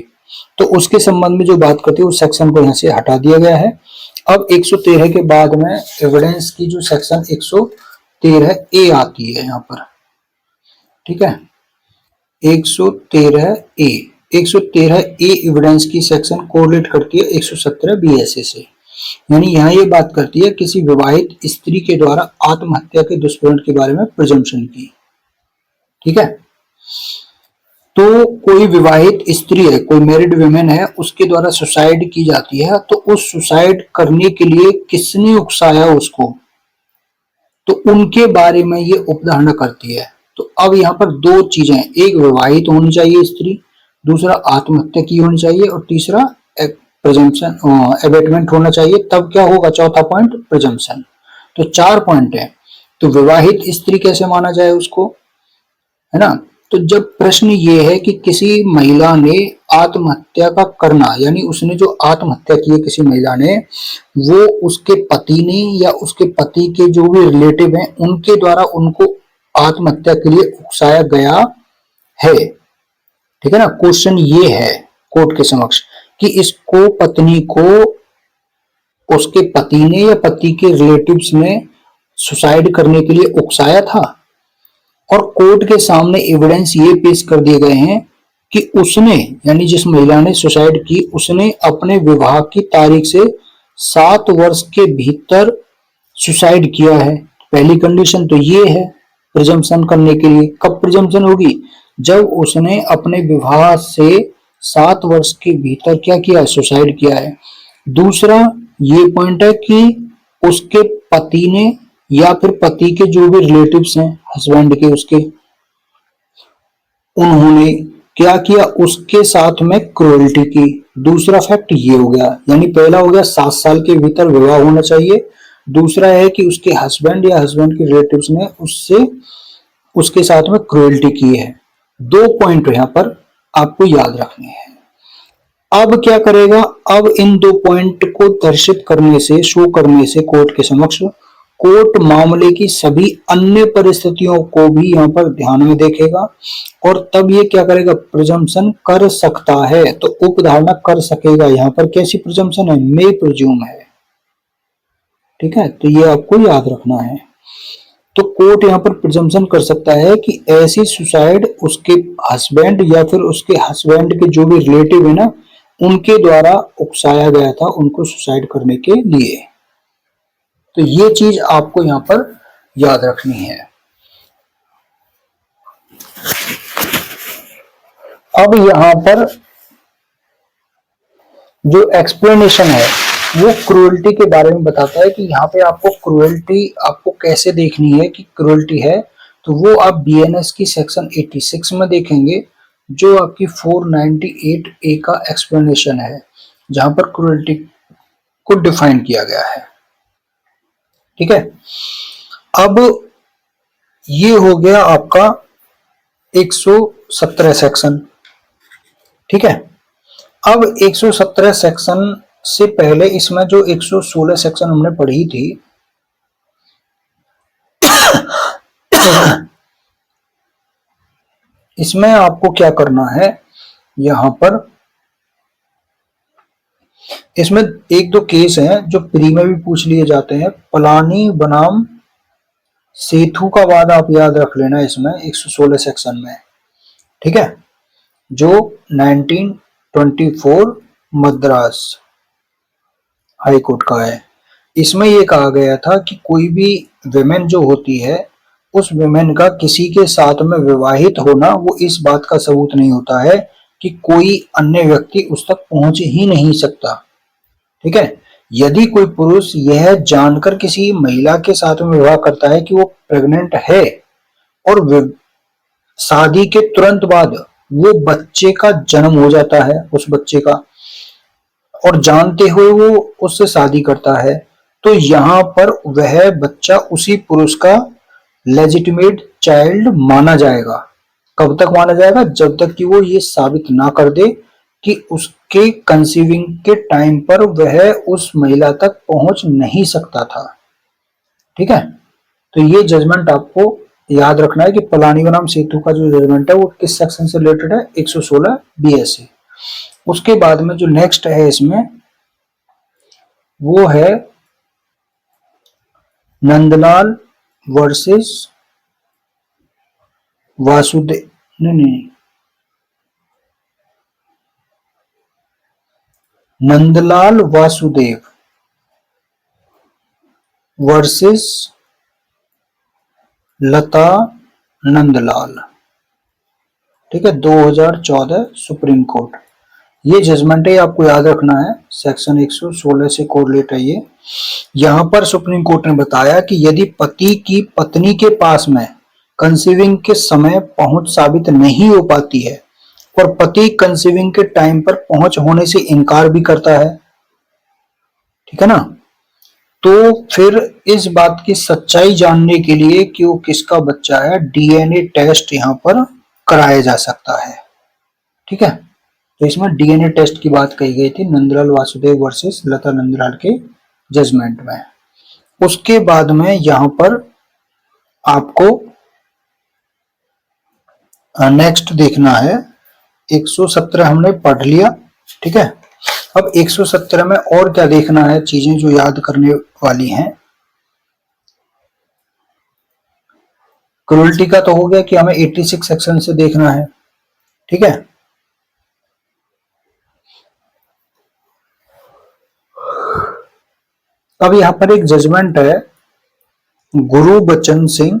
तो उसके संबंध में जो बात करती है उस सेक्शन को यहाँ से हटा दिया गया है। अब 113 के बाद में एविडेंस की जो सेक्शन 113 ए आती है यहाँ पर। ठीक है, 113 ए एविडेंस की सेक्शन कोरिलेट करती है 117 बीएसए से, यानी यहाँ ये बात करती है किसी विवाहित स्त्री के द्वारा आत्महत्या के दुष्प्रभाव के बारे में प्रिजम्पशन की। ठीक है, तो कोई विवाहित स्त्री है, कोई मैरिड वुमेन है, उसके द्वारा सुसाइड की जाती है, तो उस सुसाइड करने के लिए किसने उकसाया उसको, तो उनके बारे में ये उपधारणा करती है। तो अब यहाँ पर दो चीजें, एक विवाहित होनी चाहिए स्त्री, दूसरा आत्महत्या की होनी चाहिए, और तीसरा प्रिजम्पशन एबेटमेंट होना चाहिए। तब क्या होगा, चौथा पॉइंट प्रिजम्पशन। तो 4 पॉइंट है। तो विवाहित स्त्री कैसे माना जाए उसको, है ना। तो जब प्रश्न ये है कि किसी महिला ने आत्महत्या का करना, यानी उसने जो आत्महत्या की है किसी महिला ने, वो उसके पति ने या उसके पति के जो भी रिलेटिव हैं उनके द्वारा उनको आत्महत्या के लिए उकसाया गया है। ठीक है ना, क्वेश्चन ये है कोर्ट के समक्ष कि इसको पत्नी को उसके पति ने या पति के रिलेटिव्स ने सुसाइड करने के लिए उकसाया था, और कोर्ट के सामने एविडेंस ये पेश कर दिए गए हैं कि उसने, यानी जिस महिला ने सुसाइड की, उसने अपने विवाह की तारीख से 7 वर्ष के भीतर सुसाइड किया है। पहली कंडीशन तो ये है प्रिजम्पशन करने के लिए। कब प्रिजम्पशन होगी, जब उसने अपने विवाह से 7 वर्ष के भीतर क्या किया, सुसाइड किया है। दूसरा ये पॉइंट है कि उसके पति ने या फिर पति के जो भी रिलेटिव्स हैं हस्बैंड के, उसके, उन्होंने क्या किया, उसके साथ में क्रूएल्टी की। दूसरा फैक्ट ये हो गया, यानी पहला हो गया 7 साल के भीतर विवाह होना चाहिए, दूसरा है कि उसके हस्बैंड या हस्बैंड के रिलेटिव्स ने उससे उसके साथ में क्रुएल्टी की है। 2 पॉइंट यहां पर आपको याद रखने हैं। अब क्या करेगा, अब इन 2 पॉइंट को दर्शित करने से, शो करने से कोर्ट के समक्ष, कोर्ट मामले की सभी अन्य परिस्थितियों को भी यहां पर ध्यान में देखेगा और तब ये क्या करेगा, प्रिजम्पशन कर सकता है। तो उपधारणा कर सकेगा, यहां पर कैसी प्रिजम्पशन है, मे प्रिज्यूम है। ठीक है, तो ये आपको याद रखना है। तो कोर्ट यहां पर प्रिजम्पशन कर सकता है कि ऐसी सुसाइड उसके हस्बैंड या फिर उसके हस्बैंड के जो भी रिलेटिव है ना, उनके द्वारा उकसाया गया था उनको सुसाइड करने के लिए। तो ये चीज आपको यहां पर याद रखनी है। अब यहां पर जो एक्सप्लेनेशन है वो क्रूएल्टी के बारे में बताता है कि यहाँ पे आपको क्रूएल्टी आपको कैसे देखनी है कि क्रूएल्टी है, तो वो आप बीएनएस की सेक्शन 86 में देखेंगे, जो आपकी 498 ए का एक्सप्लेनेशन है, जहां पर क्रूएल्टी को डिफाइन किया गया है। ठीक है, अब ये हो गया आपका 117 सेक्शन। ठीक है, अब 117 सेक्शन से पहले इसमें जो 116 सेक्शन हमने पढ़ी थी, इसमें आपको क्या करना है, यहां पर इसमें एक दो केस हैं जो प्री में भी पूछ लिए जाते हैं। पलानी बनाम सेतु का वादा आप याद रख लेना इसमें 116 सेक्शन में। ठीक है, जो 1924 मद्रास हाई कोर्ट का है। इसमें ये कहा गया था कि कोई भी विमेन जो होती है, उस विमेन का किसी के साथ में विवाहित होना वो इस बात का सबूत नहीं होता है कि कोई अन्य व्यक्ति उस तक पहुंच ही नहीं सकता। ठीक है, यदि कोई पुरुष यह जानकर किसी महिला के साथ में विवाह करता है कि वो प्रेग्नेंट है और शादी के तुरंत बाद वो बच्चे का जन्म हो जाता है उस बच्चे का, और जानते हुए वो उससे शादी करता है, तो यहाँ पर वह बच्चा उसी पुरुष का लेजिटिमेट चाइल्ड माना जाएगा। कब तक माना जाएगा, जब तक कि वो ये साबित ना कर दे कि उसके कंसीविंग के टाइम पर वह उस महिला तक पहुंच नहीं सकता था। ठीक है, तो ये जजमेंट आपको याद रखना है कि पलानी बनाम सेतु का जो जजमेंट है वो किस सेक्शन से रिलेटेड है, 116 बीएस से। उसके बाद में जो नेक्स्ट है इसमें वो है नंदलाल वर्सेस वासुदेव, नहीं, नंदलाल वासुदेव वर्सेस लता नंदलाल। ठीक है, 2014 सुप्रीम कोर्ट। ये जजमेंट है, आपको याद रखना है, सेक्शन 116 से कोरिलेट है ये। यहां पर सुप्रीम कोर्ट ने बताया कि यदि पति की पत्नी के पास में कंसीविंग के समय पहुंच साबित नहीं हो पाती है और पति कंसीविंग के टाइम पर पहुंच होने से इनकार भी करता है, ठीक है ना, तो फिर इस बात की सच्चाई जानने के लिए कि वो किसका बच्चा है, डीएनए टेस्ट यहां पर कराया जा सकता है। ठीक है, तो इसमें डीएनए टेस्ट की बात कही गई थी नंदलाल वासुदेव वर्सेस लता नंदलाल के जजमेंट में। उसके बाद में यहां पर आपको नेक्स्ट देखना है, 117 हमने पढ़ लिया। ठीक है, अब 117 में और क्या देखना है, चीजें जो याद करने वाली हैं। क्रूएल्टी का तो हो गया कि हमें 86 सेक्शन से देखना है। ठीक है, अब यहां पर एक जजमेंट है Gurbachan Singh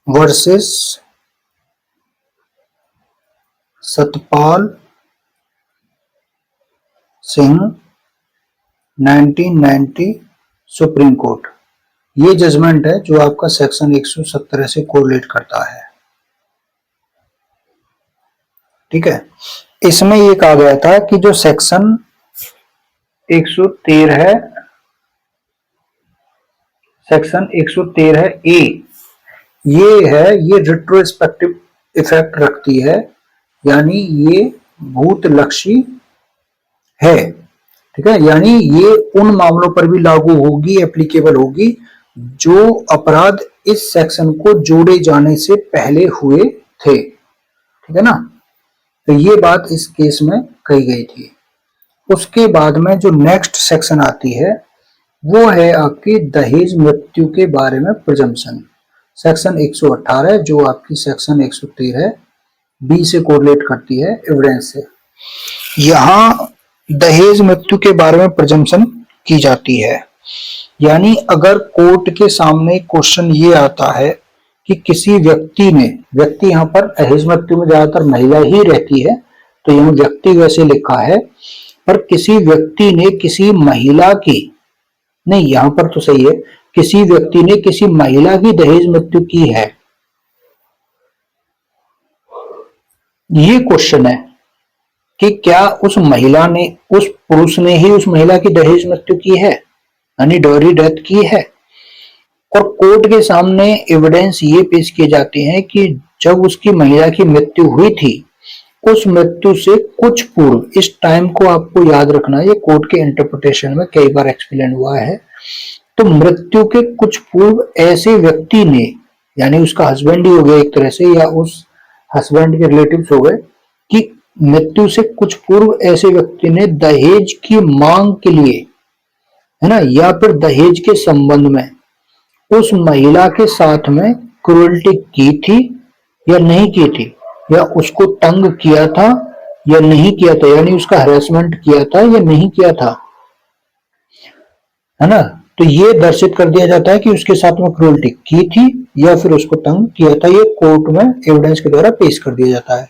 versus Satpal Singh 1990 supreme court. ये जजमेंट है जो आपका सेक्शन 117 से कोरिलेट करता है। ठीक है, इसमें ये कहा गया था कि जो सेक्शन 113 है, सेक्शन 113 ए, ये रिट्रोस्पेक्टिव इफेक्ट रखती है, यानी ये भूतलक्षी है। ठीक है, यानी ये उन मामलों पर भी लागू होगी, एप्लीकेबल होगी जो अपराध इस सेक्शन को जोड़े जाने से पहले हुए थे। ठीक है ना, तो ये बात इस केस में कही गई थी। उसके बाद में जो नेक्स्ट सेक्शन आती है वो है आपकी दहेज मृत्यु के बारे में प्रिजम्पशन, सेक्शन 118, जो आपकी सेक्शन 113 बी से कोरिलेट करती है एविडेंस से। यहाँ दहेज मृत्यु के बारे में प्रिजम्पशन की जाती है, यानी अगर कोर्ट के सामने क्वेश्चन ये आता है कि किसी व्यक्ति ने, व्यक्ति यहाँ पर दहेज मृत्यु में ज्यादातर महिला ही रहती है, तो यहाँ व्यक्ति वैसे लिखा है, पर किसी व्यक्ति ने किसी महिला की, नहीं यहाँ पर तो सही है, किसी व्यक्ति ने किसी महिला की दहेज मृत्यु की है, ये क्वेश्चन है कि क्या उस महिला ने, उस पुरुष ने ही उस महिला की दहेज मृत्यु की है, यानी डॉरी डेथ की है। और कोर्ट के सामने एविडेंस ये पेश किए जाते हैं कि जब उसकी महिला की मृत्यु हुई थी, उस मृत्यु से कुछ पूर्व, इस टाइम को आपको याद रखना है, ये कोर्ट के इंटरप्रिटेशन में कई बार एक्सप्लेन हुआ है, तो मृत्यु के कुछ पूर्व ऐसे व्यक्ति ने, यानी उसका हस्बैंड ही हो गया एक तरह से, या उस हस्बैंड के रिलेटिव्स हो गए, कि मृत्यु से कुछ पूर्व ऐसे व्यक्ति ने दहेज की मांग के लिए, है ना, या फिर दहेज के संबंध में उस महिला के साथ में क्रूरल्टी की थी या नहीं की थी, या उसको तंग किया था या नहीं किया था, यानी उसका हैरेसमेंट किया था या नहीं किया था, है ना, तो ये दर्शित कर दिया जाता है कि उसके साथ में क्रूरल्टी की थी या फिर उसको तंग किया था, ये कोर्ट में एविडेंस के द्वारा पेश कर दिया जाता है।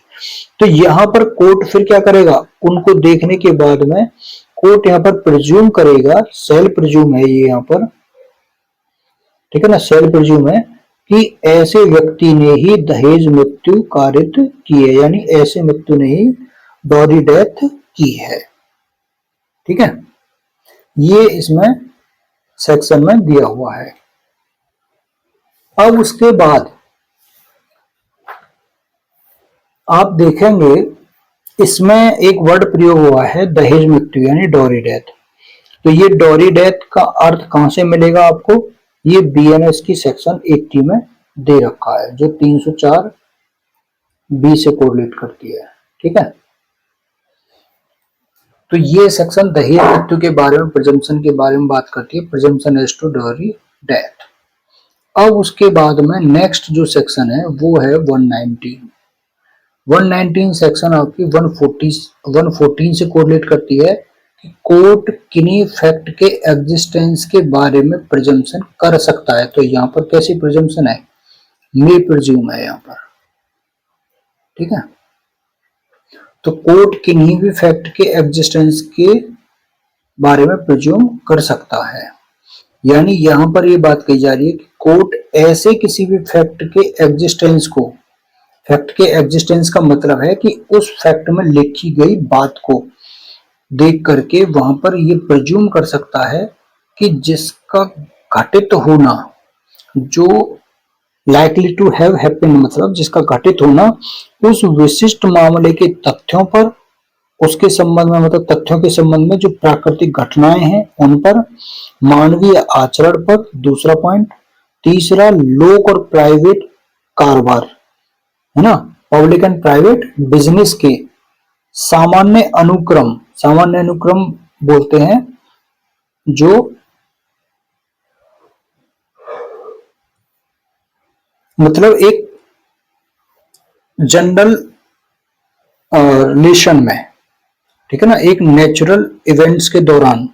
तो यहाँ पर कोर्ट फिर क्या करेगा, उनको देखने के बाद में कोर्ट यहाँ पर प्रिज्यूम करेगा, सेल प्रिज्यूम है ये यहाँ पर, ठीक है ना, सेल प्रिज्यूम है कि ऐसे व्यक्ति ने ही दहेज मृत्यु कारित की है, यानी ऐसे मृत्यु ने ही डॉरी डेथ की है। ठीक है, ये इसमें सेक्शन में दिया हुआ है। अब उसके बाद आप देखेंगे इसमें एक वर्ड प्रयोग हुआ है दहेज मृत्यु, यानी डॉरी डेथ। तो ये डॉरी डेथ का अर्थ कहां से मिलेगा आपको, ये बीएनएस की सेक्शन 80 में दे रखा है, जो 304 बी से कोरिलेट करती है। ठीक है, तो ये सेक्शन दहेज मृत्यु के बारे में, प्रिजम्पशन के बारे में बात करती है, presumption as to dowry death. अब उसके बाद में नेक्स्ट जो सेक्शन है वो है 119 सेक्शन आपकी 114 से कोरिलेट करती है कि कोर्ट किन्हीं फैक्ट के एग्जिस्टेंस के बारे में प्रिजम्पशन कर सकता है। तो यहाँ पर कैसी प्रिजम्पशन है, मे प्रिज्यूम है यहाँ पर। ठीक है, तो कोर्ट किन्हीं भी फैक्ट के एग्जिस्टेंस के बारे में प्रिज्यूम कर सकता है, यानी यहां पर ये बात कही जा रही है कि कोर्ट ऐसे किसी भी फैक्ट के एग्जिस्टेंस को, फैक्ट के एग्जिस्टेंस का मतलब है कि उस फैक्ट में लिखी गई बात को देख करके वहां पर ये प्रिज्यूम कर सकता है कि जिसका घटित होना, जो लाइकली टू हैव हैपेंड, मतलब जिसका घटित होना उस विशिष्ट मामले के तथ्यों पर, उसके संबंध में, मतलब तथ्यों के संबंध में जो प्राकृतिक घटनाएं हैं उन पर, मानवीय आचरण पर, दूसरा पॉइंट, तीसरा लोक और प्राइवेट कारोबार, है ना, पब्लिक एंड प्राइवेट बिजनेस के सामान्य अनुक्रम बोलते हैं, जो मतलब एक जनरल रिलेशन में, ठीक है ना, एक नेचुरल इवेंट्स के दौरान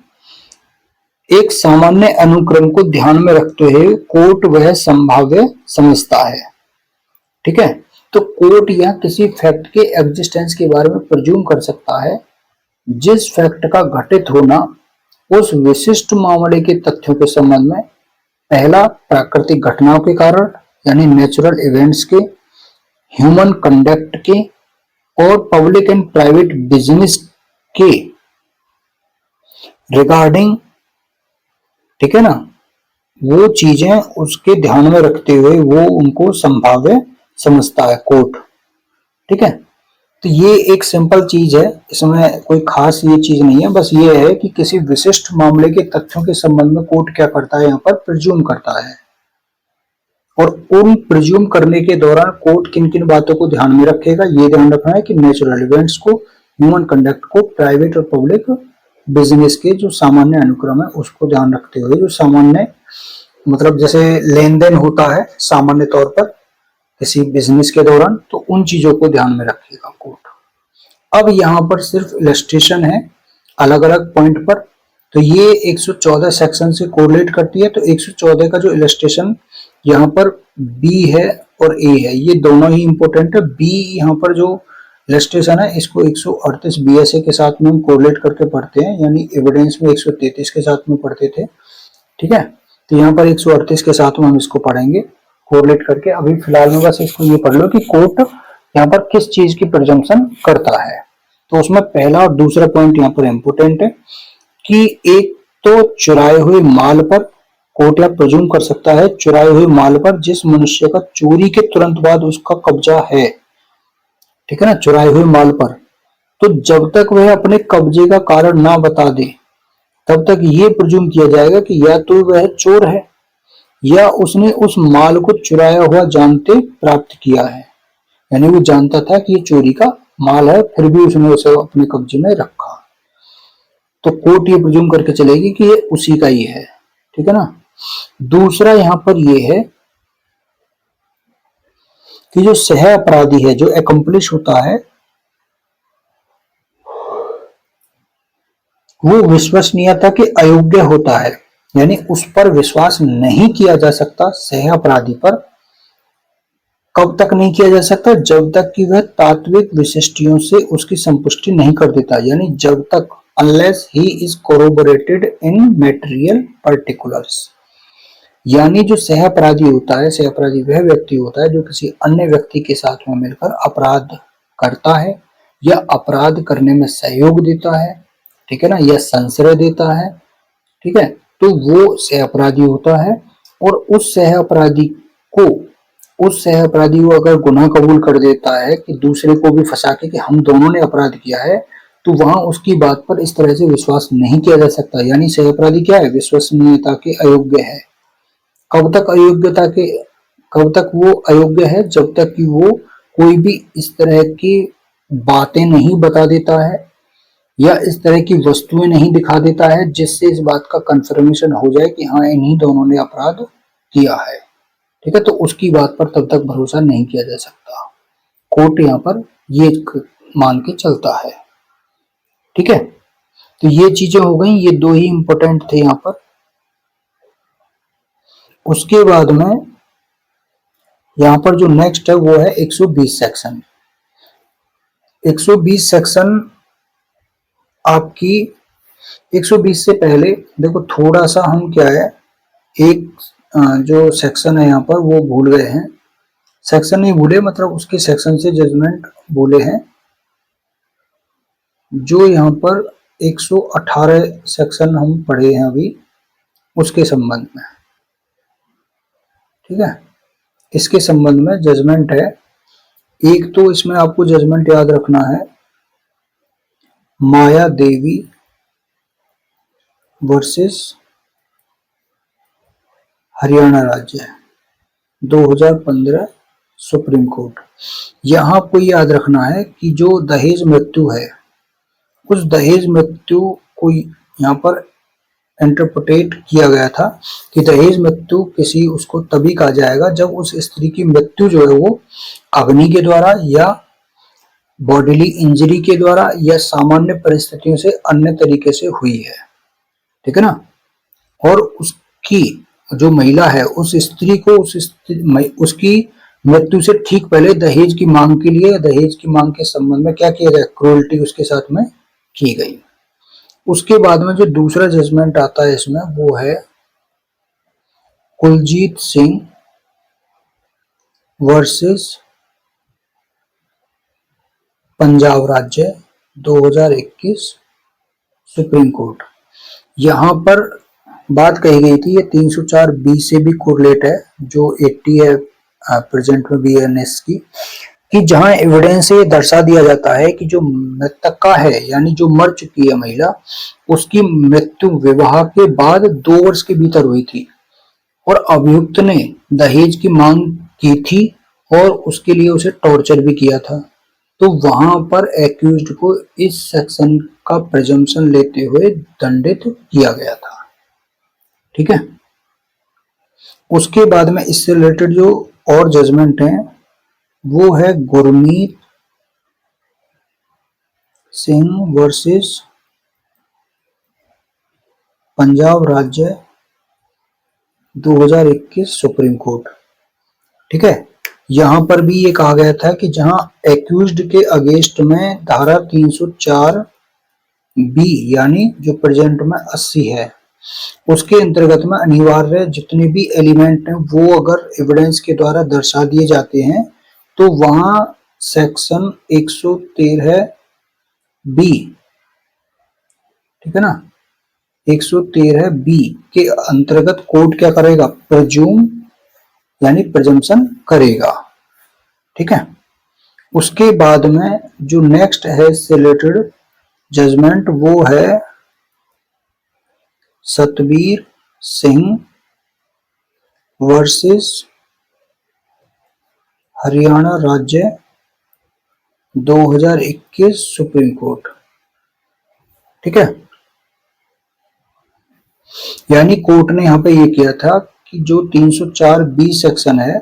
एक सामान्य अनुक्रम को ध्यान में रखते हुए कोर्ट वह संभाव्य समझता है। ठीक है, तो कोर्ट या किसी फैक्ट के एग्जिस्टेंस के बारे में प्रिज्यूम कर सकता है जिस फैक्ट का घटित होना उस विशिष्ट मामले के तथ्यों के संबंध में, पहला प्राकृतिक घटनाओं के कारण यानी नेचुरल इवेंट्स के, ह्यूमन कंडक्ट के, और पब्लिक एंड प्राइवेट बिजनेस के रिगार्डिंग, ठीक है ना, वो चीजें उसके ध्यान में रखते हुए वो उनको संभाव्य समझता है कोर्ट। ठीक है, तो ये एक सिंपल चीज है, इसमें कोई खास ये चीज नहीं है, बस ये है कि किसी विशिष्ट मामले के तथ्यों के संबंध में कोर्ट क्या करता है, यहाँ पर प्रिज्यूम करता है। और उन प्रिज्यूम करने के दौरान कोर्ट किन किन बातों को ध्यान में रखेगा, ये ध्यान रखना है कि नेचुरल इवेंट्स को, ह्यूमन कंडक्ट को, प्राइवेट और पब्लिक बिजनेस के जो सामान्य अनुक्रम है उसको ध्यान रखते हुए, जो सामान्य मतलब जैसे लेन देन होता है सामान्य तौर पर किसी बिजनेस के दौरान, तो उन चीजों को ध्यान में रखेगा कोर्ट। अब यहाँ पर सिर्फ इलस्ट्रेशन है अलग अलग पॉइंट पर, तो ये 114 सेक्शन से कोरिलेट करती है। तो 114 का जो इलस्ट्रेशन यहाँ पर बी है और ए है, ये दोनों ही इंपॉर्टेंट है। बी यहाँ पर जो इलस्ट्रेशन है इसको 138 बीएसए के साथ में हम कोरिलेट करके पढ़ते हैं, यानी एविडेंस में 133 के साथ में पढ़ते थे। ठीक है, तो यहाँ पर 138 के साथ में हम इसको पढ़ेंगे कोरिलेट करके। अभी फिलहाल में बस इसको ये पढ़ लो कि कोर्ट यहाँ पर किस चीज की प्रिजम्पशन करता है। तो उसमें पहला और दूसरा पॉइंट यहाँ पर इंपोर्टेंट है कि एक तो चुराए हुए माल पर कोर्ट या प्रिज्यूम कर सकता है, चुराए हुए माल पर जिस मनुष्य का चोरी के तुरंत बाद उसका कब्जा है। ठीक है ना, चुराए हुए माल पर, तो जब तक वह अपने कब्जे का कारण ना बता दे तब तक ये प्रिज्यूम किया जाएगा कि या तो वह चोर है या उसने उस माल को चुराया हुआ जानते प्राप्त किया है, यानी वो जानता था कि ये चोरी का माल है फिर भी उसने उसे अपने कब्जे में रखा। तो कोर्ट ये प्रिज्यूम करके चलेगी कि ये उसी का ही है। ठीक है ना। दूसरा यहाँ पर ये है कि जो सह अपराधी है, जो एकम्प्लिश होता है, वो विश्वसनीयता के अयोग्य होता है, यानी उस पर विश्वास नहीं किया जा सकता। सह अपराधी पर कब तक नहीं किया जा सकता, जब तक कि वह तात्विक विशिष्टियों से उसकी संपुष्टि नहीं कर देता, यानी जब तक unless he is corroborated in material particulars. यानी जो सह अपराधी होता है, सह अपराधी वह व्यक्ति होता है जो किसी अन्य व्यक्ति के साथ में मिलकर अपराध करता है या अपराध करने में सहयोग देता है। ठीक है ना, या संश्रय देता है। ठीक है, तो वो सह अपराधी होता है। और उस सह अपराधी को अगर गुनाह कबूल कर देता है कि दूसरे को भी फंसा के कि हम दोनों ने अपराध किया है, तो वहां उसकी बात पर इस तरह से विश्वास नहीं किया जा सकता। यानी सह अपराधी क्या है, विश्वसनीयता के अयोग्य है। कब तक वो अयोग्य है, जब तक कि वो कोई भी इस तरह की बातें नहीं बता देता है या इस तरह की वस्तुएं नहीं दिखा देता है जिससे इस बात का कंफर्मेशन हो जाए कि हाँ इन्हीं दोनों ने अपराध किया है। ठीक है, तो उसकी बात पर तब तक भरोसा नहीं किया जा सकता। कोर्ट यहाँ पर ये मान के चलता है। ठीक है, तो ये चीजें हो गई, ये दो ही इंपॉर्टेंट थे यहाँ पर। उसके बाद में यहाँ पर जो नेक्स्ट है वो है 120 सेक्शन। 120 सेक्शन आपकी 120 से पहले देखो थोड़ा सा हम क्या है, एक जो सेक्शन है यहाँ पर वो भूल गए हैं। सेक्शन नहीं भूले, मतलब उसके सेक्शन से जजमेंट भूले हैं। जो यहाँ पर 118 सेक्शन हम पढ़े हैं अभी उसके संबंध में। ठीक है, इसके संबंध में जजमेंट है। एक तो इसमें आपको जजमेंट याद रखना है, माया देवी वर्सेस हरियाणा राज्य 2015 सुप्रीम कोर्ट। यहाँ आपको याद रखना है कि जो दहेज मृत्यु है, उस दहेज मृत्यु को यहाँ पर इंटरप्रेट किया गया था कि दहेज मृत्यु किसी उसको तभी कहा जाएगा जब उस स्त्री की मृत्यु जो है वो अग्नि के द्वारा या बॉडीली इंजरी के द्वारा या सामान्य परिस्थितियों से अन्य तरीके से हुई है। ठीक है ना, और उसकी जो महिला है उस स्त्री को उसकी मृत्यु से ठीक पहले दहेज की मांग के लिए, दहेज की मांग के संबंध में क्या किया जाए, क्रूरल्टी उसके साथ में की गई। उसके बाद में जो दूसरा जजमेंट आता है इसमें वो है कुलजीत सिंह वर्सेस पंजाब राज्य 2021 सुप्रीम कोर्ट। यहाँ पर बात कही गई थी, ये 304 बी से भी कोरिलेट है, जो 80 है प्रेजेंट में बीएनएस की, कि जहां एविडेंस से ये दर्शा दिया जाता है कि जो मृतका है, यानी जो मर चुकी है महिला, उसकी मृत्यु विवाह के बाद 2 वर्ष के भीतर हुई थी और अभियुक्त ने दहेज की मांग की थी और उसके लिए उसे टॉर्चर भी किया था। तो वहां पर एक्यूज्ड को इस सेक्शन का प्रिजम्पशन लेते हुए दंडित किया गया था। ठीक है, उसके बाद में इससे रिलेटेड जो और जजमेंट है वो है गुरमीत सिंह वर्सेस पंजाब राज्य 2021 सुप्रीम कोर्ट। ठीक है, यहां पर भी ये कहा गया था कि जहां एक्यूज्ड के अगेंस्ट में धारा 304 बी यानी जो प्रेजेंट में 80 है, उसके अंतर्गत में अनिवार्य जितने भी एलिमेंट हैं वो अगर एविडेंस के द्वारा दर्शा दिए जाते हैं तो वहां सेक्शन 113 बी, ठीक है ना, 113 बी के अंतर्गत कोर्ट क्या करेगा, प्रज्यूम यानी प्रिजम्पशन करेगा। ठीक है, उसके बाद में जो नेक्स्ट है इससे रिलेटेड जजमेंट वो है सतबीर सिंह वर्सेस हरियाणा राज्य 2021 सुप्रीम कोर्ट। ठीक है, यानी कोर्ट ने यहां पे ये किया था कि जो 304 बी सेक्शन है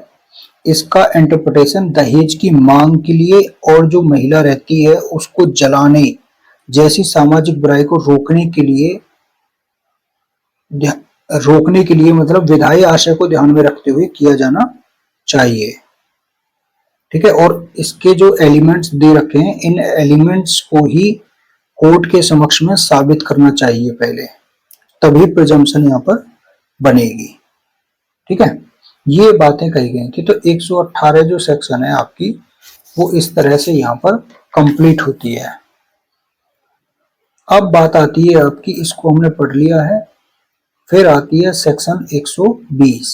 इसका इंटरप्रिटेशन दहेज की मांग के लिए और जो महिला रहती है उसको जलाने जैसी सामाजिक बुराई को रोकने के लिए मतलब विधायी आशय को ध्यान में रखते हुए किया जाना चाहिए। ठीक है, और इसके जो एलिमेंट्स दे रखे हैं इन एलिमेंट्स को ही कोर्ट के समक्ष में साबित करना चाहिए पहले, तभी प्रिजम्पशन यहां पर बनेगी। ठीक है, ये बातें कही गई थी। तो 118 जो सेक्शन है आपकी वो इस तरह से यहां पर कंप्लीट होती है। अब बात आती है आपकी, इसको हमने पढ़ लिया है, फिर आती है सेक्शन 120।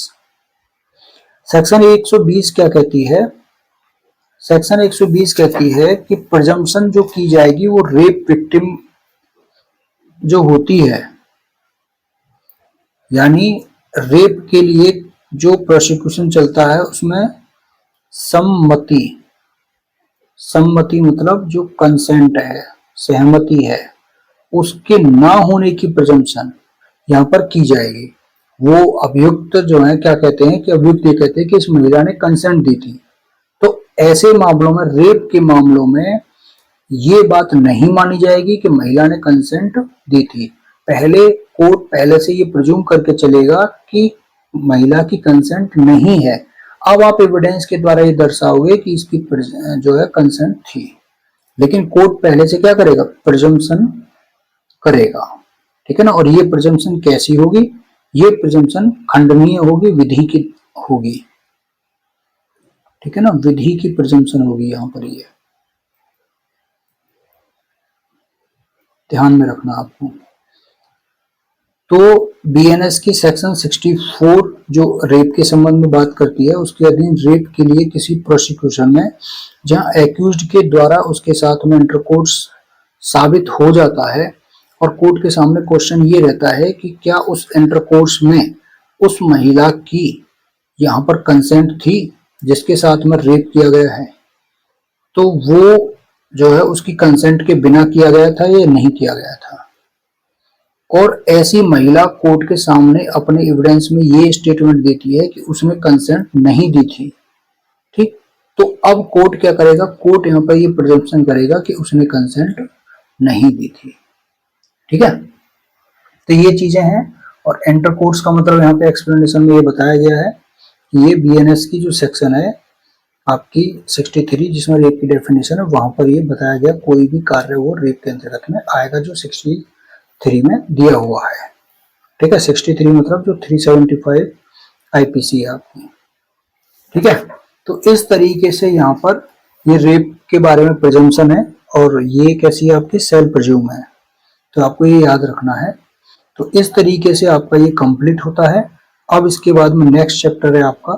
सेक्शन 120 क्या कहती है, सेक्शन 120 कहती है कि प्रिजम्पशन जो की जाएगी वो रेप विक्टिम जो होती है, यानी रेप के लिए जो प्रोसिक्यूशन चलता है उसमें सम्मति मतलब जो कंसेंट है, सहमति है, उसके ना होने की प्रिजम्पशन यहाँ पर की जाएगी। वो अभियुक्त जो है क्या कहते हैं कि अभियुक्त ये कहते हैं कि इस महिला ने कंसेंट दी थी। तो ऐसे मामलों में, रेप के मामलों में ये बात नहीं मानी जाएगी कि महिला ने कंसेंट दी थी। पहले कोर्ट पहले से ये प्रिज्यूम करके चलेगा कि महिला की कंसेंट नहीं है। अब आप एविडेंस के द्वारा ये दर्शाओगे कि इसकी जो है कंसेंट थी, लेकिन कोर्ट पहले से क्या करेगा, प्रिजम्पशन करेगा। ठीक है ना, और ये प्रिजम्पशन कैसी होगी, ये प्रिजम्पशन खंडनीय होगी, विधि की होगी। ठीक है ना, विधि की प्रिजम्पशन होगी यहां पर, ये ध्यान में रखना आपको। तो बीएनएस की सेक्शन 64 जो रेप के संबंध में बात करती है, उसके अधीन रेप के लिए किसी प्रोसिक्यूशन में जहां एक्यूज्ड के द्वारा उसके साथ में इंटरकोर्स साबित हो जाता है और कोर्ट के सामने क्वेश्चन ये रहता है कि क्या उस इंटरकोर्स में उस महिला की यहाँ पर कंसेंट थी जिसके साथ में रेप किया गया है, तो वो जो है उसकी कंसेंट के बिना किया गया था या नहीं किया गया था। और ऐसी महिला कोर्ट के सामने अपने एविडेंस में ये स्टेटमेंट देती है कि उसने कंसेंट नहीं दी थी। ठीक, तो अब कोर्ट क्या करेगा, कोर्ट यहाँ पर ये प्रिजम्पशन करेगा कि उसने कंसेंट नहीं दी थी। ठीक है, तो ये चीजें हैं। और इंटरकोर्स का मतलब यहाँ पे एक्सप्लेनेशन में ये बताया गया है कि ये बीएनएस की जो सेक्शन है आपकी 63 जिसमें रेप की डेफिनेशन है, वहां पर ये बताया गया कोई भी कार्य वो रेप के अंतर्गत में आएगा जो 63 में दिया हुआ है। ठीक है, 63 मतलब जो 375 आईपीसी है आपकी। ठीक है, तो इस तरीके से यहाँ पर ये रेप के बारे में प्रिजम्पशन है और ये कैसी है आपकी सेल्फ प्रिज्यूम है, तो आपको ये याद रखना है। तो इस तरीके से आपका ये कंप्लीट होता है। अब इसके बाद में नेक्स्ट चैप्टर है आपका,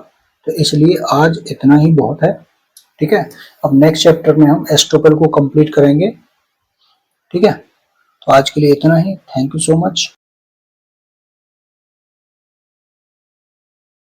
तो इसलिए आज इतना ही बहुत है। ठीक है, अब नेक्स्ट चैप्टर में हम एस्ट्रोपल को कंप्लीट करेंगे। ठीक है, तो आज के लिए इतना ही। Thank you so much.